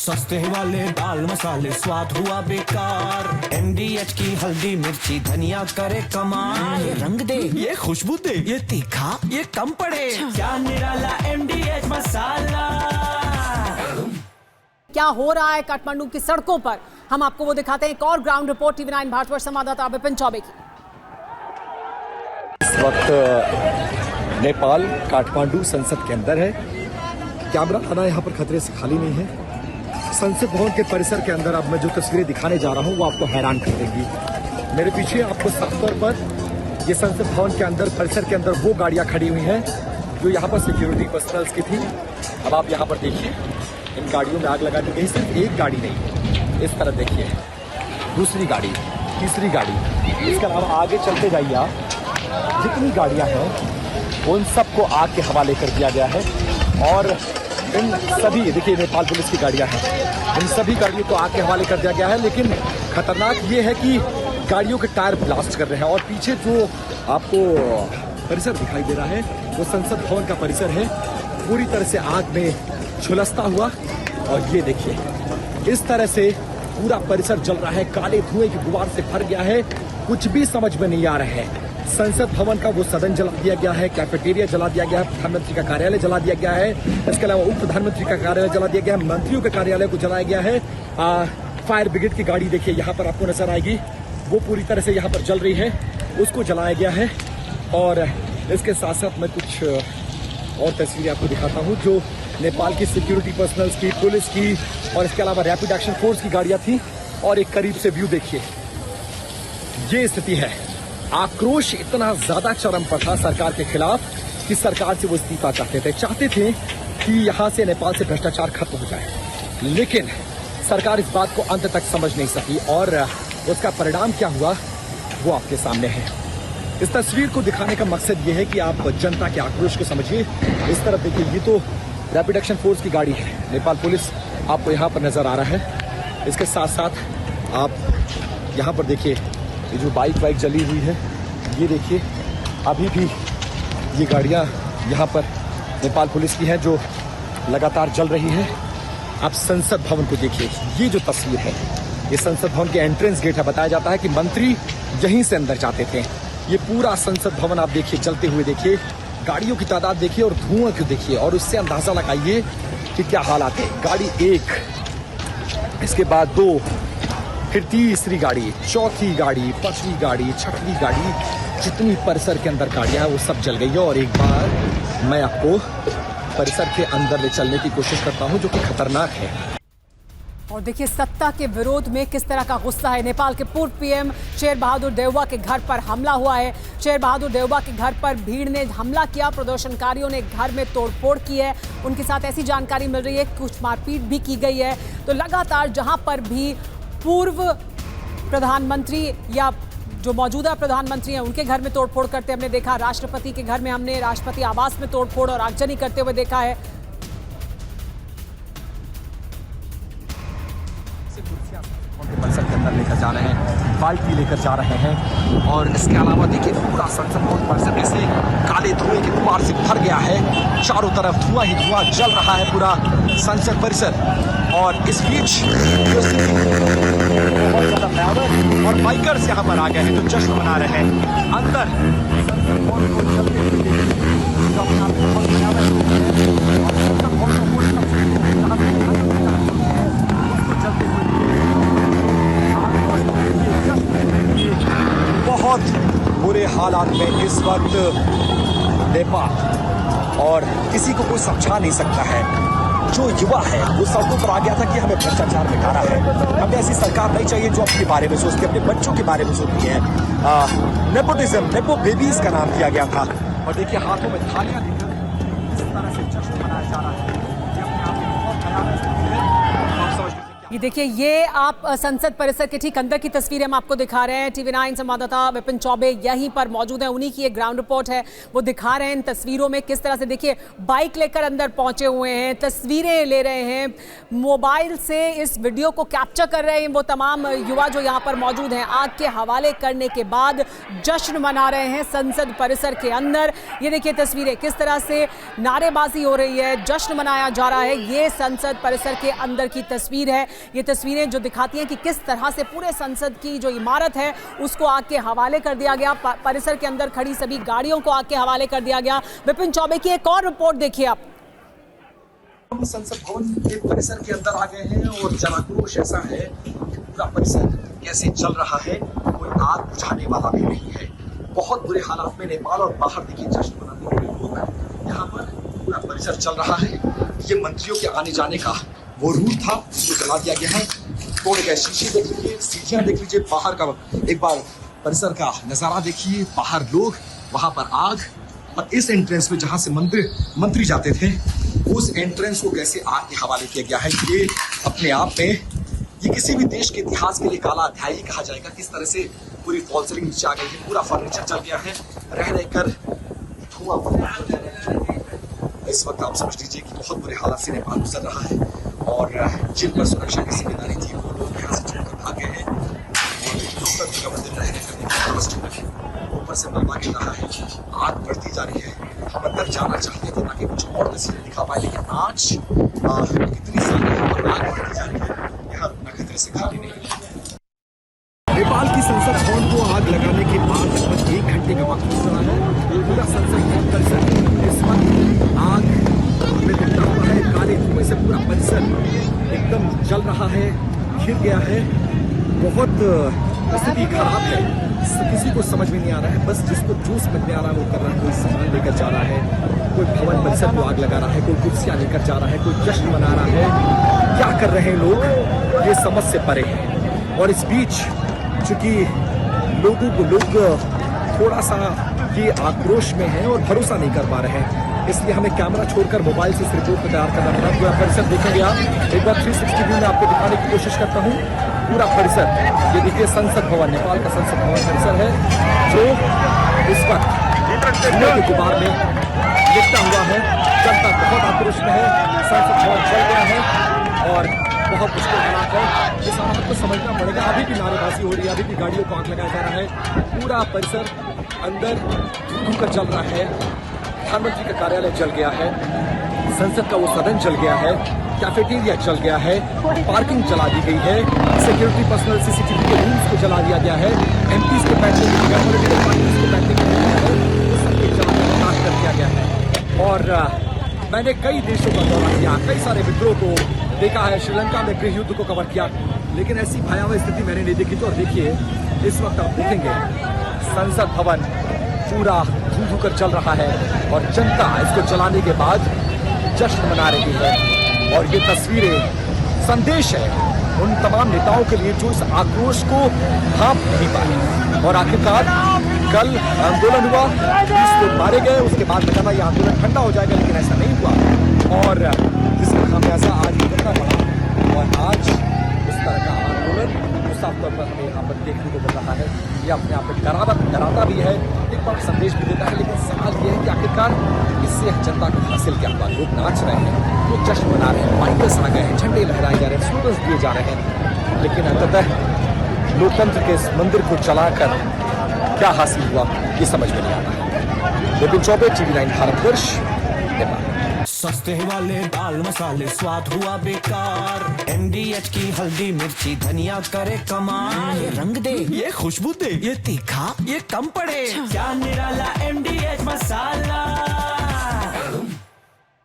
सस्ते वाले दाल मसाले स्वाद हुआ बेकार। MDH की हल्दी मिर्ची धनिया करे कमाल। ये रंग दे, ये खुशबू दे, ये तीखा, ये कम पड़े। क्या निराला MDH मसाला। क्या हो रहा है काठमांडू की सड़कों पर, हम आपको वो दिखाते हैं। एक और ग्राउंड रिपोर्ट TV9 भारतवर्ष संवाददाता विपिन चौबे की। इस वक्त नेपाल काठमांडू संसद के अंदर है। कैमरा आना यहाँ पर खतरे से खाली नहीं है। संसद भवन के परिसर के अंदर अब मैं जो तस्वीरें दिखाने जा रहा हूँ वो आपको हैरान कर देंगी। मेरे पीछे आपको साफ तौर पर ये संसद भवन के अंदर परिसर के अंदर वो गाड़ियाँ खड़ी हुई हैं जो यहाँ पर सिक्योरिटी पर्सनल्स की थी। अब आप यहाँ पर देखिए, इन गाड़ियों में आग लगा दी गई। सिर्फ एक गाड़ी नहीं, इस तरह देखिए, दूसरी गाड़ी, तीसरी गाड़ी, इसके अलावा आगे चलते जाइए आप, जितनी गाड़ियाँ हैं उन सबको आग के हवाले कर दिया गया है। और इन सभी, देखिए नेपाल पुलिस की गाड़ियाँ हैं, इन सभी गाड़ियों को आग के हवाले कर दिया गया है। लेकिन खतरनाक ये है कि गाड़ियों के टायर ब्लास्ट कर रहे हैं। और पीछे जो आपको परिसर दिखाई दे रहा है वो संसद भवन का परिसर है, पूरी तरह से आग में झुलसता हुआ। और ये देखिए, इस तरह से पूरा परिसर जल रहा है, काले धुएं की गुबार से भर गया है। कुछ भी समझ में नहीं आ रहा है। संसद भवन का वो सदन जला दिया गया है, कैफेटेरिया जला दिया गया है, प्रधानमंत्री का कार्यालय जला दिया गया है, इसके अलावा उप प्रधानमंत्री का कार्यालय जला दिया गया है, मंत्रियों के कार्यालय को जलाया गया है। फायर ब्रिगेड की गाड़ी देखिए यहाँ पर आपको नजर आएगी, वो पूरी तरह से यहाँ पर जल रही है, उसको जलाया गया है। और इसके साथ साथ मैं कुछ और तस्वीरें आपको दिखाता हूँ जो नेपाल की सिक्योरिटी पर्सनल्स की, पुलिस की और इसके अलावा रैपिड एक्शन फोर्स की गाड़ियाँ थी। और एक करीब से व्यू देखिए, ये स्थिति है। आक्रोश इतना ज्यादा चरम पर था सरकार के खिलाफ कि सरकार से वो इस्तीफा चाहते थे कि यहाँ से नेपाल से भ्रष्टाचार खत्म हो जाए। लेकिन सरकार इस बात को अंत तक समझ नहीं सकी और उसका परिणाम क्या हुआ वो आपके सामने है। इस तस्वीर को दिखाने का मकसद ये है कि आप जनता के आक्रोश को समझिए। इस तरफ देखिए, ये तो रैपिड एक्शन फोर्स की गाड़ी है, नेपाल पुलिस आपको यहाँ पर नजर आ रहा है। इसके साथ साथ आप यहाँ पर देखिए, ये जो बाइक जली हुई है, ये देखिए, अभी भी ये गाड़ियाँ यहाँ पर नेपाल पुलिस की हैं जो लगातार जल रही है। आप संसद भवन को देखिए, ये जो तस्वीर है ये संसद भवन के एंट्रेंस गेट है। बताया जाता है कि मंत्री यहीं से अंदर जाते थे। ये पूरा संसद भवन आप देखिए जलते हुए देखिए, गाड़ियों की तादाद देखिए और धुआं क्यों देखिए, और उससे अंदाजा लगाइए कि क्या हालात है। गाड़ी एक, इसके बाद दो, फिर तीसरी गाड़ी, चौथी गाड़ी, पांचवी गाड़ी, छठवीं गाड़ी, जितनी परिसर के अंदर गाड़ियां हैं वो सब जल गई है। और एक बार मैं आपको परिसर के अंदर ले चलने की कोशिश करता हूं जो कि खतरनाक है। और देखिए सत्ता के विरोध में किस तरह का गुस्सा है। नेपाल के पूर्व PM शेर बहादुर देउवा के घर पर हमला हुआ है। शेर बहादुर देउवा के घर पर भीड़ ने हमला किया, प्रदर्शनकारियों ने घर में तोड़फोड़ की है। उनके साथ ऐसी जानकारी मिल रही है कुछ मारपीट भी की गई है। तो लगातार जहां पर भी पूर्व प्रधानमंत्री या जो मौजूदा प्रधानमंत्री हैं उनके घर में तोड़फोड़ करते हमने देखा। राष्ट्रपति के घर में हमने राष्ट्रपति आवास में तोड़फोड़ और आगजनी करते हुए देखा है। परिसर के अंदर लेकर जा रहे हैं, बाल्टी लेकर जा रहे हैं। और इसके अलावा देखिए, पूरा संसद भवन परिसर में से काले धुएं की गुबार से भर गया है। चारों तरफ धुआं ही धुआं जल रहा है पूरा संसद परिसर। और इस बीच और बाइकर्स यहाँ पर आ गए हैं जो जश्न मना रहे हैं। अंदर बहुत बुरे हालात में इस वक्त नेपाल, और किसी को कोई समझा नहीं सकता है। जो युवा है वो सड़कों पर आ गया था कि हमें भ्रष्टाचार मिटाना है, हमें ऐसी सरकार नहीं चाहिए जो अपने बारे में सोचती है, अपने बच्चों के बारे में सोचती है। नेपोटिज्म, नेपो बेबीज का नाम दिया गया था। और देखिए हाथों में थालियां लेकर इस तरह से जश्न मनाया जा रहा है। ये अपने आप में बहुत भयानक स्थिति है। आप समझ लीजिए ये देखिए, ये आप संसद परिसर के ठीक अंदर की तस्वीरें हम आपको दिखा रहे हैं। TV9 संवाददाता विपिन चौबे यहीं पर मौजूद हैं, उन्हीं की एक ग्राउंड रिपोर्ट है, वो दिखा रहे हैं इन तस्वीरों में किस तरह से देखिए बाइक लेकर अंदर पहुंचे हुए हैं, तस्वीरें ले रहे हैं, मोबाइल से इस वीडियो को कैप्चर कर रहे हैं वो तमाम युवा जो यहाँ पर मौजूद हैं। आग के हवाले करने के बाद जश्न मना रहे हैं संसद परिसर के अंदर। ये देखिए तस्वीरें, किस तरह से नारेबाजी हो रही है, जश्न मनाया जा रहा है। ये संसद परिसर के अंदर की तस्वीर है। ये तस्वीरें जो दिखाती हैं कि किस तरह से पूरे संसद की जो इमारत है उसको आग के हवाले कर दिया गया, परिसर के अंदर खड़ी सभी गाड़ियों को आग के हवाले कर दिया गया। विपिन चौबे की एक और रिपोर्ट देखिए आप। हम संसद भवन के परिसर के अंदर आ गए हैं और जनाक्रोश ऐसा है कि पूरा परिसर कैसे चल रहा है, कोई आग बुझाने वाला भी नहीं है। बहुत बुरे हालात में नेपाल और बाहर देखिए जश्न मनाते हुए लोग यहाँ पर पूरा परिसर चल रहा है। ये मंत्रियों के आने जाने का वो रूट था, उसको जला दिया गया है। तोड़ गए शीशे देख लीजिए, सीढ़ियां देख लीजिए, बाहर का एक बार परिसर का नजारा देखिए, बाहर लोग, वहां पर आग, और इस एंट्रेंस में जहां से मंत्री जाते थे उस एंट्रेंस को कैसे आग के हवाले किया गया है। ये अपने आप में ये किसी भी देश के इतिहास के लिए काला अध्याय ही कहा जाएगा। किस तरह से पूरी फॉल सीलिंग नीचे आ गई है, पूरा फर्नीचर जल गया है, रह रहकर धुआं। इस वक्त आप समझ लीजिए कि बहुत बुरे हालात से नेपाल गुजर रहा है और जिन पर सुरक्षा की जिम्मेदारी थी वो लोग यहाँ से छोड़कर भागे हैं और लोकतंत्र का मंदिर रहने करने ऊपर से मलबा गिर रहा है, आग बढ़ती जा रही है। हम अंदर जाना चाहते थे ताकि कुछ और तस्वीरें दिखा पाए, लेकिन आज इतनी सारी यहाँ पर आग बढ़ती जा रही है, यहाँ रुकना खतरे से खाली नहीं है। नेपाल की संसद भवन को आग लगाने के बाद लगभग 1 घंटे का वक्त गुजरा है। पूरा संसद भवन परिसर इस वक्त आग में दिखता हुआ है, काले धुएं से पूरा परिसर एकदम जल रहा है, घिर गया है। बहुत स्थिति खराब है, किसी को समझ में नहीं आ रहा है। बस जिसको जो समझ में आ रहा है वो कर रहा है। कोई सामान लेकर जा रहा है, कोई भवन परिसर को आग लगा रहा है, कोई कुर्सियां लेकर जा रहा है, कोई जश्न मना रहा है। क्या कर रहे हैं लोग ये समझ से परे है। और इस बीच चूंकि लोगों को लोग थोड़ा सा ये आक्रोश में हैं और भरोसा नहीं कर पा रहे हैं, इसलिए हमें कैमरा छोड़कर मोबाइल से इस रिपोर्ट को तैयार करना पड़ा। पूरा परिसर देखेंगे आप, एक बार 360 व्यू में आपको दिखाने की कोशिश करता हूँ। पूरा परिसर, ये देखिए संसद भवन, नेपाल का संसद भवन परिसर है जो इस वक्त धुएं के गुबार में लिपटा हुआ है। जनता बहुत आक्रोश में है, संसद भवन जल गया है और बहुत मुश्किल हालात है। इस हालात को समझना पड़ेगा। अभी भी नारेबाजी हो रही है, अभी भी गाड़ियों को आग लगाया जा रहा है। पूरा परिसर अंदर धुआं चल रहा है। प्रधानमंत्री का कार्यालय जल गया है, संसद का वो सदन जल गया है, कैफेटेरिया जल गया है, पार्किंग जला दी गई है, सिक्योरिटी पर्सनल CCTV के रूम्स को जला दिया गया है, MPs के बैठने की जगह, पॉलिटिकल पार्टीज के बैठने की जगह वो सबके जलाने का नाश कर दिया गया है। और मैंने कई देशों का दौरा किया, कई सारे विद्रोह को देखा है, श्रीलंका में गृह युद्ध को कवर किया, लेकिन ऐसी भयावह स्थिति मैंने नहीं देखी। तो और देखिए इस वक्त आप देखेंगे संसद भवन पूरा धू कर चल रहा है और जनता इसको जलाने के बाद जश्न मना रही है। और ये तस्वीरें संदेश है उन तमाम नेताओं के लिए जो इस आक्रोश को भांप नहीं पाए। और आखिरकार कल आंदोलन हुआ, 20 लोग मारे गए, उसके बाद लगा था ये आंदोलन ठंडा हो जाएगा, लेकिन ऐसा नहीं हुआ और जिसका खामियाजा आज करना पड़ा। और आज इस तरह का आंदोलन साफ तौर पर हमें यहाँ पर देखने को मिल रहा है। ये अपने आप में डराता भी है, एक बार संदेश भी देता है, लेकिन सवाल ये है कि आखिरकार इससे जनता को हासिल क्या हुआ। लोग नाच रहे हैं, लोग जश्न मना रहे हैं, माइकर्स आ गए हैं, झंडे लहराए जा रहे हैं, स्लोगन्स दिए जा रहे हैं, लेकिन अंततः लोकतंत्र के इस मंदिर को जलाकर क्या हासिल हुआ ये समझ में नहीं आता। विपिन चौबे, TV9 भारतवर्ष, नेपाल। सस्ते वाले दाल मसाले स्वाद हुआ बेकार, MDH की हल्दी मिर्ची धनिया करे कमाल। ये रंग दे, ये खुशबू दे, ये तीखा, ये कम पड़े, क्या निराला MDH मसाला।